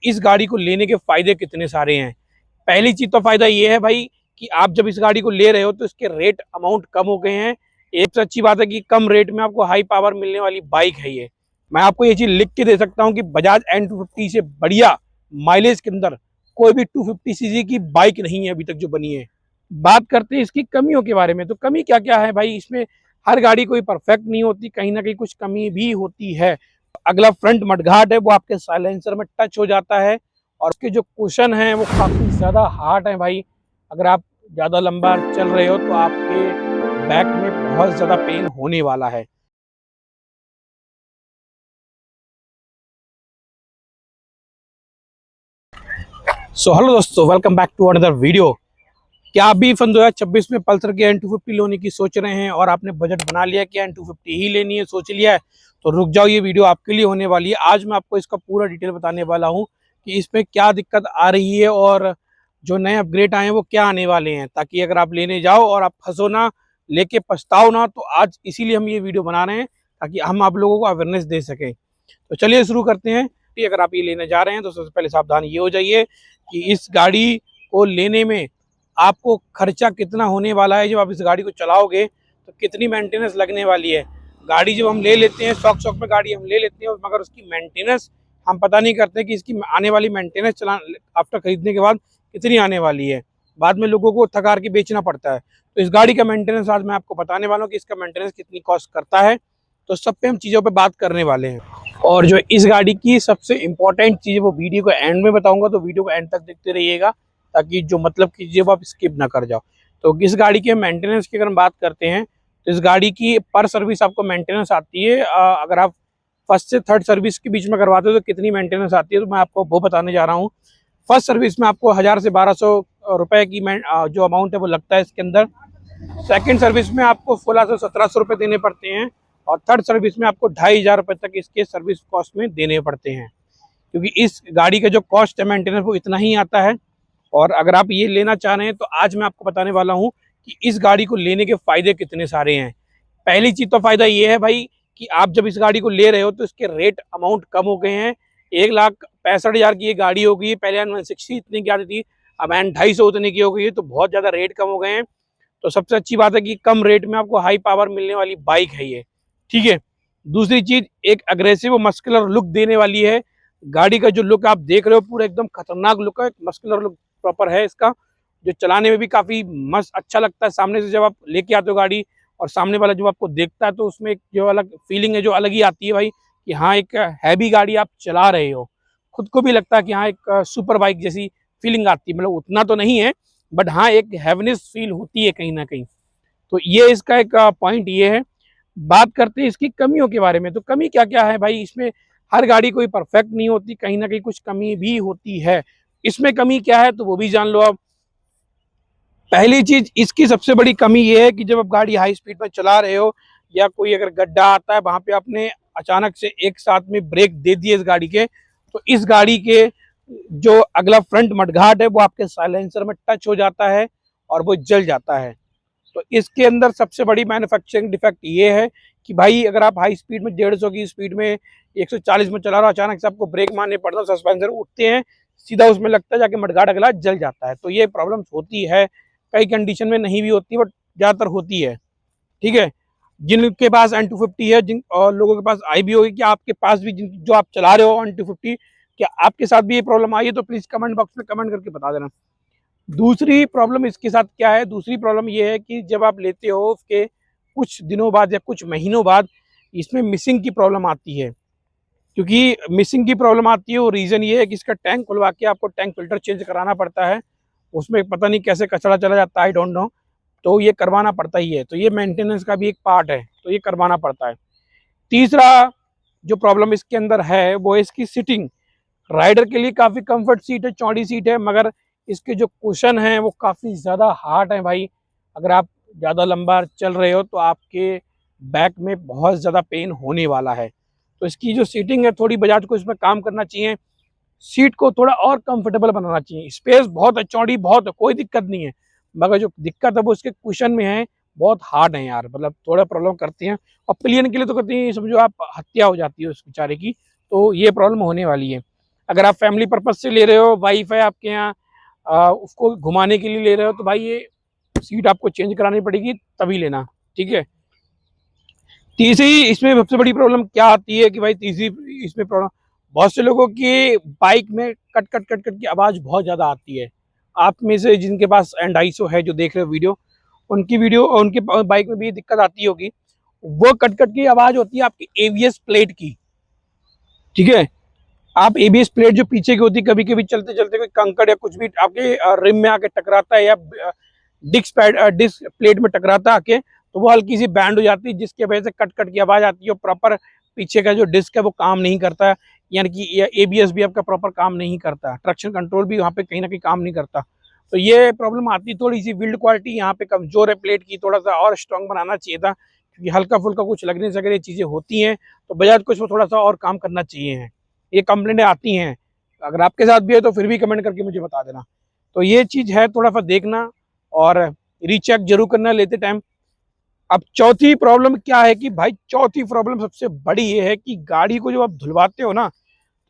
इस गाड़ी को लेने के फायदे कितने सारे हैं। पहली चीज तो फायदा ये है भाई कि आप जब इस गाड़ी को ले रहे हो तो इसके रेट अमाउंट कम हो गए हैं। एक तो अच्छी बात है कि कम रेट में आपको हाई पावर मिलने वाली बाइक है ये। मैं आपको ये चीज लिख के दे सकता हूँ कि बजाज N250 से बढ़िया माइलेज के अंदर कोई भी 250 सीसी की बाइक नहीं है अभी तक जो बनी है। बात करते हैं इसकी कमियों के बारे में, तो कमी क्या क्या है भाई इसमें। हर गाड़ी कोई परफेक्ट नहीं होती, कहीं ना कहीं कुछ कमी भी होती है। अगला फ्रंट मडगार्ड है वो आपके साइलेंसर में टच हो जाता है, और उसके जो कुशन हैं वो काफ़ी ज़्यादा हार्ड हैं भाई। अगर आप ज़्यादा लंबा चल रहे हो तो आपके बैक में बहुत ज़्यादा पेन होने वाला है। सो हेलो दोस्तों, welcome back to another video. क्या आप भी सन 2026 में पल्सर के N250 लेने की सोच रहे हैं और आपने बजट बना लिया कि N250 ही लेनी है, सोच लिया है, तो रुक जाओ, ये वीडियो आपके लिए होने वाली है। आज मैं आपको इसका पूरा डिटेल बताने वाला हूँ कि इसमें क्या दिक्कत आ रही है और जो नए अपग्रेड आए हैं वो क्या आने वाले हैं, ताकि अगर आप लेने जाओ और आप फंसो ना, लेके पछताओ ना। तो आज इसीलिए हम ये वीडियो बना रहे हैं ताकि हम आप लोगों को अवेयरनेस दे सकें। तो चलिए शुरू करते हैं कि अगर आप ये लेने जा रहे हैं तो सबसे पहले सावधान ये हो जाइए कि इस गाड़ी को लेने में आपको खर्चा कितना होने वाला है। जब आप इस गाड़ी को चलाओगे तो कितनी मेंटेनेंस लगने वाली है। गाड़ी जब हम ले लेते हैं शौक में गाड़ी हम ले लेते हैं, मगर उसकी मेंटेनेंस हम पता नहीं करते कि इसकी आने वाली मेंटेनेंस चला आफ्टर खरीदने के बाद कितनी आने वाली है। बाद में लोगों को थकार के बेचना पड़ता है। तो इस गाड़ी का मेंटेनेंस आज मैं आपको बताने वाला हूँ कि इसका मेंटेनेंस कितनी कॉस्ट करता है। तो सब पे हम चीज़ों पे बात करने वाले हैं। और जो इस गाड़ी की सबसे इम्पोर्टेंट चीज़ है वो वीडियो को एंड में बताऊंगा, तो वीडियो को एंड तक देखते रहिएगा ताकि जो मतलब की चीज़ें वो आप स्किप ना कर जाओ। तो इस गाड़ी के मेंटेनेंस की अगर हम बात करते हैं तो इस गाड़ी की पर सर्विस आपको मेंटेनेंस आती है। अगर आप फर्स्ट से थर्ड सर्विस के बीच में करवाते हो तो कितनी मेंटेनेंस आती है, तो मैं आपको वो बताने जा रहा हूँ। फर्स्ट सर्विस में आपको 1000 से 1200 रुपए की जो अमाउंट है वो लगता है इसके अंदर। सेकंड सर्विस में आपको 1600 1700 रुपये देने पड़ते हैं, और थर्ड सर्विस में आपको 2500 रुपये तक इसके सर्विस कॉस्ट में देने पड़ते हैं, क्योंकि इस गाड़ी का जो कॉस्ट है मेंटेनेंस वो इतना ही आता है। और अगर आप ये लेना चाह रहे हैं तो आज मैं आपको बताने वाला हूँ कि इस गाड़ी को लेने के फायदे कितने सारे हैं। पहली चीज तो फायदा ये है भाई कि आप जब इस गाड़ी को ले रहे हो तो इसके रेट अमाउंट कम हो गए हैं। 1,65,000 की ये गाड़ी हो गई है, पहले N160 इतने की आती थी, अब N250 उतने की हो गई है, तो बहुत ज़्यादा रेट कम हो गए हैं। तो सबसे अच्छी बात है कि कम रेट में आपको हाई पावर मिलने वाली बाइक है ये, ठीक है। दूसरी चीज, एक अग्रेसिव और मस्कुलर लुक देने वाली है। गाड़ी का जो लुक आप देख रहे हो पूरा एकदम खतरनाक लुक है, मस्कुलर लुक प्रॉपर है इसका, जो चलाने में भी काफी मस्त अच्छा लगता है। सामने से जब आप लेके आते हो गाड़ी और सामने वाला जब आपको देखता है तो उसमें एक जो अलग फीलिंग है, जो अलग ही आती है भाई, कि हाँ एक हैवी गाड़ी आप चला रहे हो। खुद को भी लगता है कि हाँ एक सुपर बाइक जैसी फीलिंग आती है, मतलब उतना तो नहीं है बट हाँ एक हैवीनेस फील होती है कहीं ना कहीं। तो ये इसका एक पॉइंट ये है। बात करते हैं इसकी कमियों के बारे में, तो कमी क्या क्या है भाई इसमें। हर गाड़ी कोई परफेक्ट नहीं होती, कहीं ना कहीं कुछ कमी भी होती है। इसमें कमी क्या है तो वो भी जान लो आप। पहली चीज, इसकी सबसे बड़ी कमी ये है कि जब आप गाड़ी हाई स्पीड में चला रहे हो या कोई अगर गड्ढा आता है वहां पे आपने अचानक से एक साथ में ब्रेक दे दिए इस गाड़ी के, तो इस गाड़ी के जो अगला फ्रंट मडगार्ड है वो आपके साइलेंसर में टच हो जाता है और वो जल जाता है। तो इसके अंदर सबसे बड़ी मैन्युफैक्चरिंग डिफेक्ट ये है कि भाई अगर आप हाई स्पीड में 150 की स्पीड में 140 में चला रहे हो, अचानक से आपको ब्रेक मारने पड़ता है, सस्पेंसर उठते हैं, सीधा उसमें लगता है, जाके मडगार्ड अगला जल जाता है। तो ये प्रॉब्लम होती है, कई कंडीशन में नहीं भी होती बट ज़्यादातर होती है, ठीक है। जिनके पास N250 है, जिन और लोगों के पास आई भी होगी, कि आपके पास भी जो आप चला रहे हो N250, क्या आपके साथ भी ये प्रॉब्लम आई है, तो प्लीज़ कमेंट बॉक्स में कमेंट करके बता देना। दूसरी प्रॉब्लम इसके साथ क्या है, दूसरी प्रॉब्लम ये है कि जब आप लेते हो उसके कुछ दिनों बाद या कुछ महीनों बाद इसमें मिसिंग की प्रॉब्लम आती है। क्योंकि मिसिंग की प्रॉब्लम आती है वो रीज़न ये है कि इसका टैंक खुलवा के आपको टैंक फिल्टर चेंज कराना पड़ता है। उसमें पता नहीं कैसे कचरा चला जाता है, आई डोंट नो, तो ये करवाना पड़ता ही है। तो ये मेंटेनेंस का भी एक पार्ट है, तो ये करवाना पड़ता है। तीसरा जो प्रॉब्लम इसके अंदर है वो है इसकी सीटिंग। राइडर के लिए काफ़ी कंफर्ट सीट है, चौड़ी सीट है, मगर इसके जो कुशन हैं वो काफ़ी ज़्यादा हार्ड हैं भाई। अगर आप ज़्यादा लंबा चल रहे हो तो आपके बैक में बहुत ज़्यादा पेन होने वाला है। तो इसकी जो सीटिंग है थोड़ी बजाज को इसमें काम करना चाहिए, सीट को थोड़ा और कंफर्टेबल बनाना चाहिए। स्पेस बहुत है, चौड़ी बहुत है, कोई दिक्कत नहीं है, मगर जो दिक्कत है वो उसके कुशन में है, बहुत हार्ड है यार, मतलब थोड़ा प्रॉब्लम करती हैं। और प्लेन के लिए तो करती हैं, समझो आप हत्या हो जाती है उस बेचारे की, तो ये प्रॉब्लम होने वाली है। अगर आप फैमिली पर्पज से ले रहे हो, वाइफ है आपके यहाँ, उसको घुमाने के लिए ले रहे हो, तो भाई ये सीट आपको चेंज करानी पड़ेगी, तभी लेना। ठीक है। तीसरी इसमें सबसे बड़ी प्रॉब्लम क्या आती है कि भाई तीसरी इसमें प्रॉब्लम, बहुत से लोगों की बाइक में कट कट कट कट की आवाज़ बहुत ज़्यादा आती है। आप में से जिनके पास एंडाइसो है, जो देख रहे हो वीडियो, उनके बाइक में भी दिक्कत आती होगी। वो कट कट की आवाज़ होती है आपकी एबीएस प्लेट की। ठीक है। आप एबीएस प्लेट जो पीछे की होती है, कभी कभी चलते चलते कोई कंकड़ या कुछ भी आपके रिम में आके टकराता है, या डिस्क प्लेट में टकराता है आके, तो वो हल्की सी बैंड हो जाती है, जिसकी वजह से कट कट की आवाज़ आती है, और प्रॉपर पीछे का जो डिस्क है वो काम नहीं करता है, यानी कि एबीएस भी आपका प्रॉपर काम नहीं करता, ट्रैक्शन कंट्रोल भी वहाँ पे कहीं ना कहीं काम नहीं करता। तो ये प्रॉब्लम आती है। थोड़ी सी बिल्ड क्वालिटी यहाँ पे कमजोर है प्लेट की, थोड़ा सा और स्ट्रॉन्ग बनाना चाहिए था, क्योंकि हल्का फुल्का कुछ लगने से अगर ये चीज़ें होती हैं तो बजाज को इसमें थोड़ा सा और काम करना चाहिए है। ये कंप्लेंटें आती हैं, अगर आपके साथ भी है तो फिर भी कमेंट करके मुझे बता देना। तो ये चीज़ है, थोड़ा सा देखना और रीचेक जरूर करना लेते टाइम। अब चौथी प्रॉब्लम क्या है कि भाई, चौथी प्रॉब्लम सबसे बड़ी ये है कि गाड़ी को जब आप धुलवाते हो ना,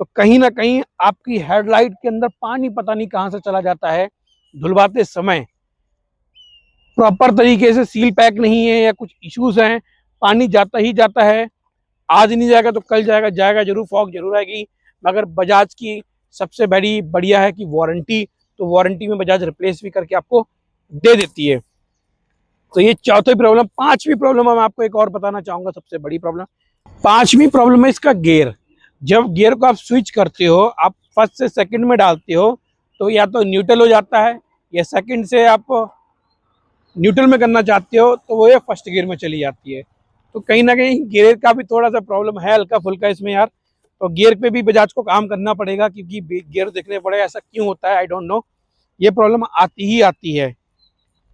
तो कहीं ना कहीं आपकी हेडलाइट के अंदर पानी पता नहीं कहाँ से चला जाता है धुलवाते समय। प्रॉपर तरीके से सील पैक नहीं है या कुछ इश्यूज हैं, पानी जाता ही जाता है। आज नहीं जाएगा तो कल जाएगा, जाएगा जरूर, फॉग जरूर आएगी। मगर बजाज की सबसे बड़ी बढ़िया है कि वारंटी, तो वारंटी में बजाज रिप्लेस भी करके आपको दे देती है। तो ये चौथी प्रॉब्लम। पांचवी प्रॉब्लम मैं आपको एक और बताना चाहूंगा, सबसे बड़ी प्रॉब्लम। पांचवी प्रॉब्लम है इसका गियर। जब गियर को आप स्विच करते हो, आप फर्स्ट से सेकंड में डालते हो, तो या तो न्यूट्रल हो जाता है, या सेकंड से आप न्यूट्रल में करना चाहते हो तो वो ये फर्स्ट गियर में चली जाती है। तो कहीं ना कहीं गियर का भी थोड़ा सा प्रॉब्लम है, हल्का फुल्का इसमें यार। तो गियर पे भी बजाज को काम करना पड़ेगा, क्योंकि गियर देखने पड़े, ऐसा क्यों होता है आई डोंट नो, ये प्रॉब्लम आती ही आती है।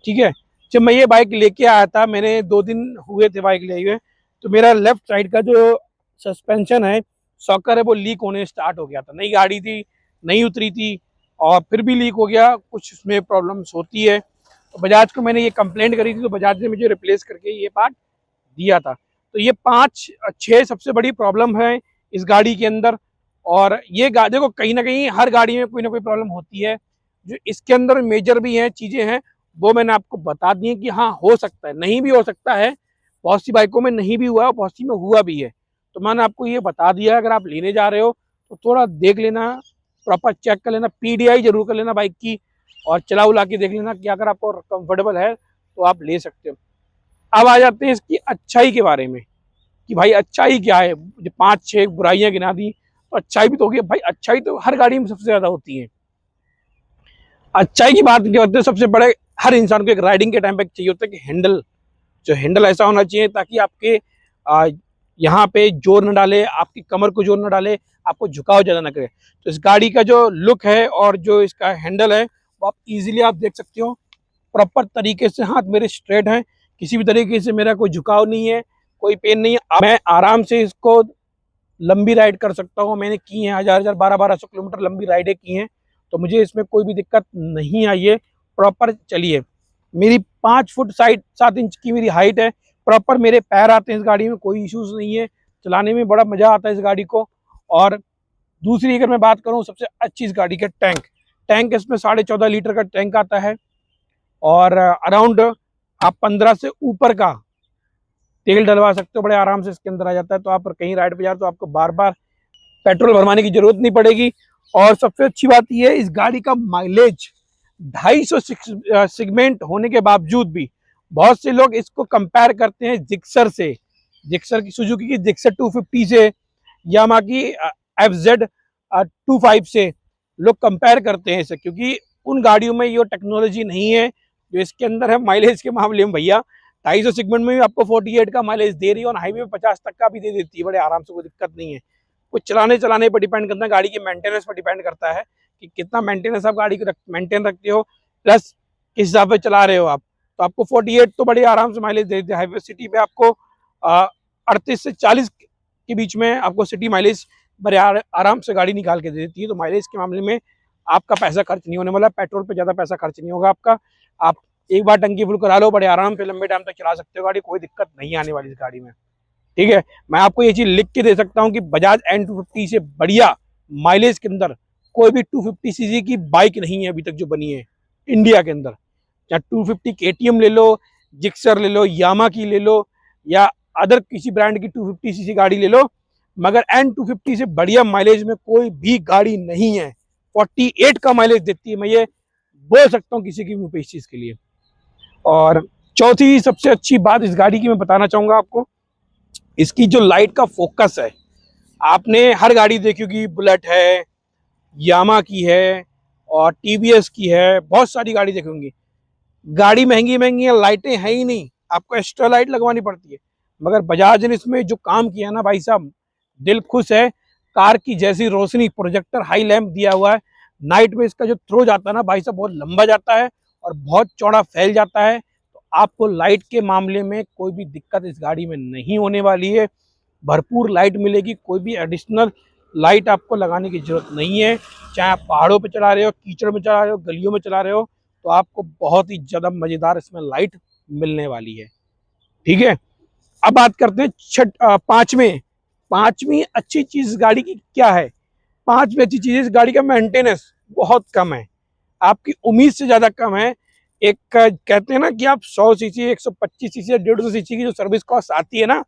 ठीक है। जब मैं ये बाइक लेके आया था, मैंने 2 दिन हुए थे बाइक ले हुए, तो मेरा लेफ्ट साइड का जो सस्पेंशन है, सॉकर है, वो लीक होने स्टार्ट हो गया था। नई गाड़ी थी, नहीं उतरी थी, और फिर भी लीक हो गया। कुछ उसमें प्रॉब्लम्स होती है, तो बजाज को मैंने ये कंप्लेंट करी थी, तो बजाज ने मुझे रिप्लेस करके ये पार्ट दिया था। तो ये 5-6 सबसे बड़ी प्रॉब्लम है इस गाड़ी के अंदर। और ये गाड़ी को कहीं ना कहीं हर गाड़ी में कोई ना कोई प्रॉब्लम होती है। जो इसके अंदर मेजर भी हैं, चीज़ें हैं, वो मैंने आपको बता दी है कि हाँ हो सकता है, नहीं भी हो सकता है। बहुत सी बाइकों में नहीं भी हुआ है, बहुत सी में हुआ भी है। तो मैंने आपको ये बता दिया, अगर आप लेने जा रहे हो तो थोड़ा देख लेना, प्रॉपर चेक कर लेना, पीडीआई जरूर कर लेना बाइक की, और चला उला के देख लेना कि अगर आपको कंफर्टेबल है तो आप ले सकते हो। अब आ जाते हैं इसकी अच्छाई के बारे में, कि भाई अच्छाई क्या है। जो 5-6 बुराइयां गिना दी, तो अच्छाई भी तो होगी भाई। अच्छाई तो हर गाड़ी में सबसे ज्यादा होती है। अच्छाई की बात करते हैं, सबसे बड़े हर इंसान को एक राइडिंग के टाइम पे चाहिए होता है कि हैंडल, जो हैंडल ऐसा होना चाहिए ताकि आपके यहाँ पे जोर न डाले, आपकी कमर को जोर न डाले, आपको झुकाव ज़्यादा न करे। तो इस गाड़ी का जो लुक है और जो इसका हैंडल है, वो आप इजीली आप देख सकते हो, प्रॉपर तरीके से हाथ मेरे स्ट्रेट हैं, किसी भी तरीके से मेरा कोई झुकाव नहीं है, कोई पेन नहीं है। मैं आराम से इसको लंबी राइड कर सकता हूँ। मैंने की है 1000 1200 किलोमीटर लंबी राइडें की हैं, तो मुझे इसमें कोई भी दिक्कत नहीं आई है। प्रॉपर चलिए, मेरी 5 फुट 7 इंच की मेरी हाइट है, प्रॉपर मेरे पैर आते हैं इस गाड़ी में, कोई इश्यूज नहीं है। चलाने में बड़ा मज़ा आता है इस गाड़ी को। और दूसरी अगर मैं बात करूँ, सबसे अच्छी इस गाड़ी का टैंक। टैंक इसमें 14.5 लीटर का टैंक आता है, और अराउंड आप 15 से ऊपर का तेल डलवा सकते हो, बड़े आराम से इसके अंदर आ जाता है। तो आप कहीं राइड पे जा रहे हो तो आपको बार बार पेट्रोल भरवाने की जरूरत नहीं पड़ेगी। और सबसे अच्छी बात यह है, इस गाड़ी का माइलेज 250 सेगमेंट होने के बावजूद भी बहुत से लोग इसको कंपेयर करते हैं जिक्सर से, जिक्सर की, सुजुकी की जिक्सर 250 से, यामा की FZ 25 से लोग कंपेयर करते हैं इसे, क्योंकि उन गाड़ियों में ये टेक्नोलॉजी नहीं है जो इसके अंदर है। माइलेज के मामले में भैया 250 सेगमेंट में भी आपको 48 का माइलेज दे रही है, और हाईवे में 50 तक का भी दे देती है बड़े आराम से, कोई दिक्कत नहीं है। कुछ चलाने पर डिपेंड करता है, गाड़ी के मेंटेनेंस पर डिपेंड करता है कि कितना मेंटेनेंस आप गाड़ी को मेंटेन रखते हो, प्लस किस हिसाब से चला रहे हो आप। तो आपको 48 तो बड़े आराम से माइलेज दे देते हैं। हाईवे सिटी पे आपको 38 से 40 के बीच में आपको सिटी माइलेज बड़े आराम से गाड़ी निकाल के दे देती है। तो माइलेज के मामले में आपका पैसा खर्च नहीं होने वाला, पेट्रोल पे ज़्यादा पैसा खर्च नहीं होगा आपका। आप एक बार टंकी फुल करा लो, बड़े आराम से लंबे टाइम तक चला सकते हो गाड़ी, कोई दिक्कत नहीं आने वाली इस गाड़ी में। ठीक है। मैं आपको ये चीज़ लिख के दे सकता हूँ कि बजाज N250 से बढ़िया माइलेज के अंदर कोई भी 250 सीसी की बाइक नहीं है अभी तक जो बनी है इंडिया के अंदर। चाहे 250 केटीएम ले लो, जिक्सर ले लो, यामा की ले लो, या अदर किसी ब्रांड की 250 सीसी गाड़ी ले लो, मगर N250 से बढ़िया माइलेज में कोई भी गाड़ी नहीं है। 48 का माइलेज देती है, मैं ये बोल सकता हूँ किसी की भी इस चीज के लिए। और चौथी सबसे अच्छी बात इस गाड़ी की मैं बताना चाहूंगा आपको, इसकी जो लाइट का फोकस है। आपने हर गाड़ी देखी होगी, बुलेट है, यामा की है और टीवीएस की है, बहुत सारी गाड़ी देखी होंगी। गाड़ी महंगी महंगी है, लाइटें है ही नहीं, आपको एक्स्ट्रा लाइट लगवानी पड़ती है। मगर बजाज ने इसमें जो काम किया ना भाई साहब, दिल खुश है। कार की जैसी रोशनी, प्रोजेक्टर हाई लैंप दिया हुआ है, नाइट में इसका जो थ्रो जाता है ना भाई साहब, बहुत लंबा जाता है और बहुत चौड़ा फैल जाता है। तो आपको लाइट के मामले में कोई भी दिक्कत इस गाड़ी में नहीं होने वाली है। भरपूर लाइट मिलेगी, कोई भी एडिशनल लाइट आपको लगाने की जरूरत नहीं है। चाहे आप पहाड़ों पे चला रहे हो, कीचड़ में चला रहे हो, गलियों में चला रहे हो, तो आपको बहुत ही ज्यादा मजेदार इसमें लाइट मिलने वाली है। ठीक है, अब बात करते हैं पांचवी अच्छी चीज गाड़ी की क्या है। पांचवी अच्छी चीज, इस गाड़ी का मेंटेनेंस बहुत कम है, आपकी उम्मीद से ज्यादा कम है। एक कहते हैं ना कि आप 100 सीसी, 125 सीसी या 150 सीसी की जो सर्विस कॉस्ट आती है ना,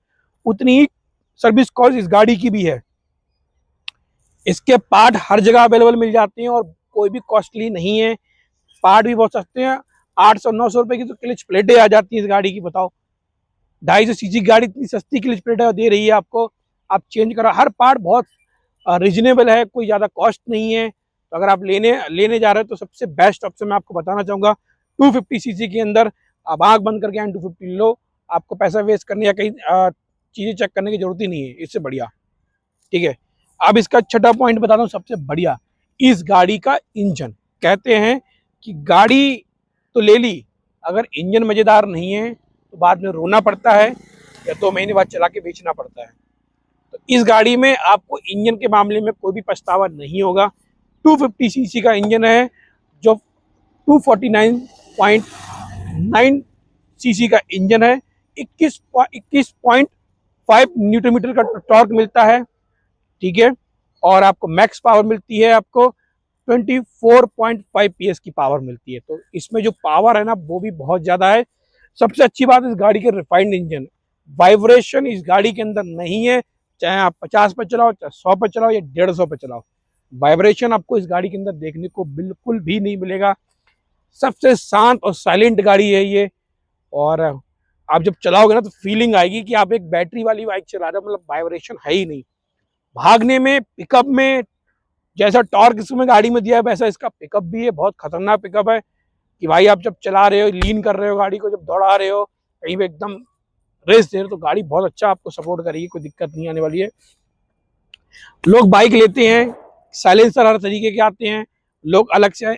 उतनी ही सर्विस कॉस्ट इस गाड़ी की भी है। इसके पार्ट हर जगह अवेलेबल मिल जाते हैं और कोई भी कॉस्टली नहीं है, पार्ट भी बहुत सस्ते हैं। 800-900 रुपए की तो क्लिच प्लेटें आ जाती है इस गाड़ी की, बताओ। 250 सीसी गाड़ी इतनी सस्ती क्लिच प्लेटें दे रही है आपको, आप चेंज करो। हर पार्ट बहुत रीजनेबल है, कोई ज़्यादा कॉस्ट नहीं है। तो अगर आप लेने जा रहे हो तो सबसे बेस्ट ऑप्शन मैं आपको बताना चाहूँगा, 250 सीसी के अंदर आप आँख बंद करके N250 लो, आपको पैसा वेस्ट करने या कहीं चीज़ें चेक करने की जरूरत ही नहीं है, इससे बढ़िया। ठीक है, अब इसका छठा पॉइंट बताता हूँ सबसे बढ़िया, इस गाड़ी का इंजन। कहते हैं कि गाड़ी तो ले ली, अगर इंजन मज़ेदार नहीं है तो बाद में रोना पड़ता है या 2 महीने बाद चला के बेचना पड़ता है। तो इस गाड़ी में आपको इंजन के मामले में कोई भी पछतावा नहीं होगा। 250 सीसी का इंजन है, जो 249.9 सीसी का इंजन है। 21.5 न्यूटन मीटर का टॉर्क मिलता है। ठीक है, और आपको मैक्स पावर मिलती है, आपको 24.5 PS की पावर मिलती है। तो इसमें जो पावर है ना वो भी बहुत ज़्यादा है। सबसे अच्छी बात इस गाड़ी के रिफाइंड इंजन, वाइब्रेशन इस गाड़ी के अंदर नहीं है। चाहे आप 50 पे चलाओ, चाहे 100 पे चलाओ या 150 पे चलाओ, वाइब्रेशन आपको इस गाड़ी के अंदर देखने को बिल्कुल भी नहीं मिलेगा। सबसे शांत और साइलेंट गाड़ी है ये। और आप जब चलाओगे ना तो फीलिंग आएगी कि आप एक बैटरी वाली बाइक चला रहे हो, मतलब वाइब्रेशन है ही नहीं। भागने में, पिकअप में, जैसा टॉर्क इसमें गाड़ी में दिया है वैसा इसका पिकअप भी है, बहुत खतरनाक पिकअप है। कि भाई आप जब चला रहे हो, लीन कर रहे हो गाड़ी को, जब दौड़ा रहे हो, कहीं पे एकदम रेस दे रहे हो, तो गाड़ी बहुत अच्छा आपको सपोर्ट करेगी, कोई दिक्कत नहीं आने वाली है। लोग बाइक लेते हैं, साइलेंसर हर तरीके के आते हैं, लोग अलग से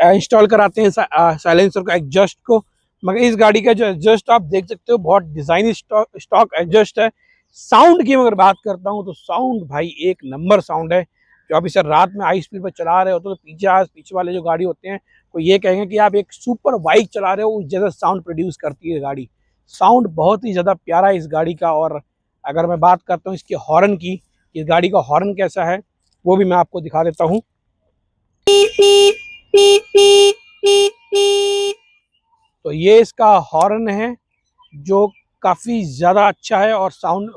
इंस्टॉल कराते हैं साइलेंसर को, एडजस्ट को। मगर इस गाड़ी का जो एडजस्ट आप देख सकते हो, बहुत डिजाइन स्टॉक एडजस्ट है। साउंड की अगर बात करता हूँ तो साउंड भाई एक नंबर साउंड है। जो आप इसे रात में हाई स्पीड पर चला रहे हो तो पीछे वाले जो गाड़ी होते हैं वो ये कहेंगे कि आप एक सुपर बाइक चला रहे हो, उस जैसा साउंड प्रोड्यूस करती है गाड़ी। साउंड बहुत ही ज़्यादा प्यारा है इस गाड़ी का। और अगर मैं बात करता हूँ इसके हॉर्न की, इस गाड़ी का हॉर्न कैसा है वो भी मैं आपको दिखा देता हूँ। तो ये इसका हॉर्न है जो काफ़ी ज़्यादा अच्छा है और साउंड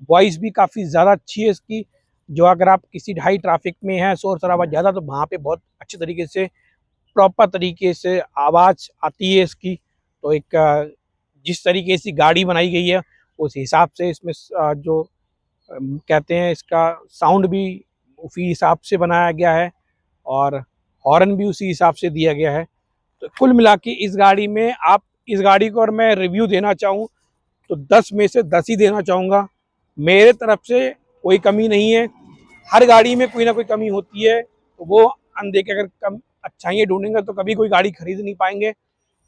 वॉइस भी काफ़ी ज़्यादा अच्छी है इसकी। जो अगर आप किसी हाई ट्रैफिक में है, शोर शराबा ज़्यादा, तो वहाँ पे बहुत अच्छे तरीके से, प्रॉपर तरीके से आवाज़ आती है इसकी। तो एक जिस तरीके से गाड़ी बनाई गई है उस हिसाब से इसमें जो कहते हैं इसका साउंड भी उसी हिसाब से बनाया गया है और हॉर्न भी उसी हिसाब से दिया गया है। तो कुल मिला के इस गाड़ी में, आप इस गाड़ी को और मैं रिव्यू देना चाहूँ तो 10 में से 10 ही देना चाहूँगा। मेरे तरफ से कोई कमी नहीं है, हर गाड़ी में कोई ना कोई कमी होती है, तो वो अनदेखे अगर कम अच्छाइयाँ ढूंढेंगे तो कभी कोई गाड़ी खरीद नहीं पाएंगे।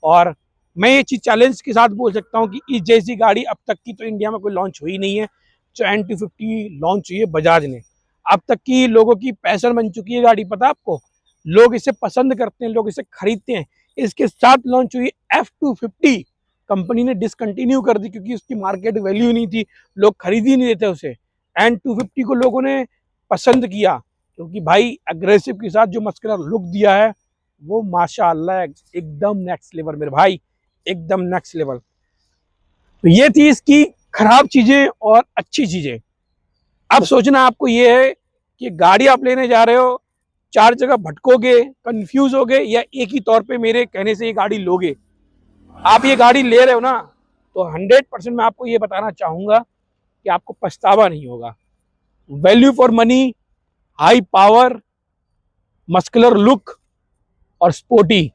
और मैं ये चीज़ चैलेंज के साथ बोल सकता हूँ कि इस जैसी गाड़ी अब तक की तो इंडिया में कोई लॉन्च हुई नहीं है। जो N250 लॉन्च हुई है बजाज ने, अब तक की लोगों की पैशन बन चुकी है गाड़ी, पता है आपको। लोग इसे पसंद करते हैं, लोग इसे खरीदते हैं। इसके साथ लॉन्च हुई F250, कंपनी ने डिसकंटिन्यू कर दी क्योंकि उसकी मार्केट वैल्यू नहीं थी, लोग खरीद ही नहीं देते उसे। N250 को लोगों ने पसंद किया, क्योंकि भाई अग्रेसिव के साथ जो मस्कुलर लुक दिया है वो माशाअल्लाह एकदम नेक्स्ट लेवल मेरे भाई, एकदम नेक्स्ट लेवल। तो ये थी इसकी खराब चीजें और अच्छी चीजें। अब सोचना आपको ये है कि गाड़ी आप लेने जा रहे हो, 4 जगह भटकोगे, कंफ्यूज होगे, या एक ही तौर पे मेरे कहने से ये गाड़ी लोगे। आप ये गाड़ी ले रहे हो ना, तो 100% मैं आपको ये बताना चाहूंगा कि आपको पछतावा नहीं होगा। Value for money, high power, muscular look और स्पोर्टी,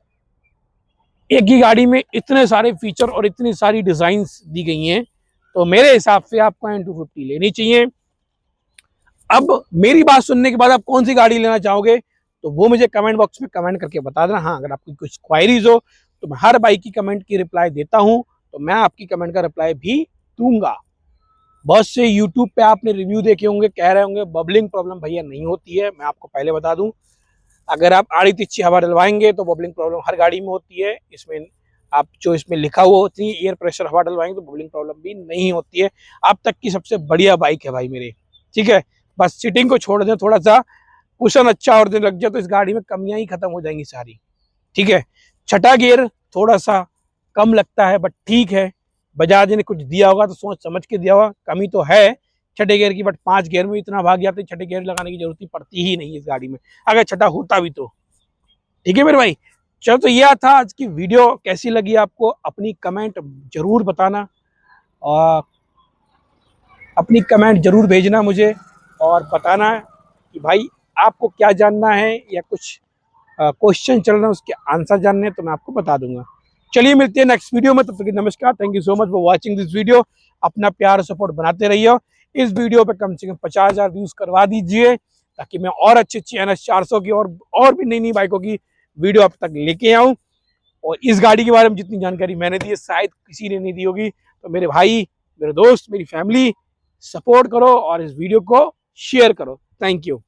एक ही गाड़ी में इतने सारे फीचर और इतनी सारी डिजाइन्स दी गई हैं, तो मेरे हिसाब से आपको N250 लेनी चाहिए। अब मेरी बात सुनने के बाद आप कौन सी गाड़ी लेना चाहोगे, तो वो मुझे कमेंट बॉक्स में कमेंट करके बता देना। हाँ, अगर आपकी कुछ क्वायरीज हो तो मैं हर बाइक की कमेंट की रिप्लाई देता हूँ, तो मैं आपकी कमेंट का रिप्लाई भी दूंगा। बहुत से यूट्यूब पे आपने रिव्यू देखे होंगे, कह रहे होंगे बबलिंग प्रॉब्लम भैया नहीं होती है। मैं आपको पहले बता दूं, अगर आप आड़ी तिरछी हवा डलवाएंगे तो बबलिंग प्रॉब्लम हर गाड़ी में होती है। इसमें आप जो इसमें लिखा हुआ होती है एयर प्रेशर हवा डलवाएंगे तो बबलिंग प्रॉब्लम भी नहीं होती है। अब तक की सबसे बढ़िया बाइक है भाई मेरे, ठीक है। बस सीटिंग को छोड़ दें, थोड़ा सा कुशन अच्छा और दिन लग जाए तो इस गाड़ी में कमियां ही खत्म हो जाएंगी सारी, ठीक है। छठा गियर थोड़ा सा कम लगता है, बट ठीक है, बजाज ने कुछ दिया होगा तो सोच समझ के दिया होगा। कमी तो है छठे गियर की, बट 5 गियर में इतना भाग जाते, छठे गियर लगाने की जरूरत ही पड़ती ही नहीं है इस गाड़ी में, अगर छठा होता भी तो। ठीक है मेरे भाई, चलो तो यह था आज की वीडियो। कैसी लगी आपको अपनी कमेंट जरूर बताना, और अपनी कमेंट जरूर भेजना मुझे, और बताना कि भाई आपको क्या जानना है, या कुछ क्वेश्चन चल रहा है उसके आंसर जानने हैं तो मैं आपको बता दूंगा। चलिए मिलते हैं नेक्स्ट वीडियो में, तब तक नमस्कार। Thank you so much for watching this video. अपना प्यार सपोर्ट बनाते रहिए। इस वीडियो पे कम से कम 50,000 व्यूज करवा दीजिए, ताकि मैं और अच्छी अच्छी NS 400 की और भी नई नई बाइकों की वीडियो आप तक लेके आऊँ। और इस गाड़ी के बारे में जितनी जानकारी मैंने दी है शायद किसी ने नहीं दी होगी। तो मेरे भाई, मेरे दोस्त, मेरी फैमिली, सपोर्ट करो और इस वीडियो को शेयर करो। Thank you.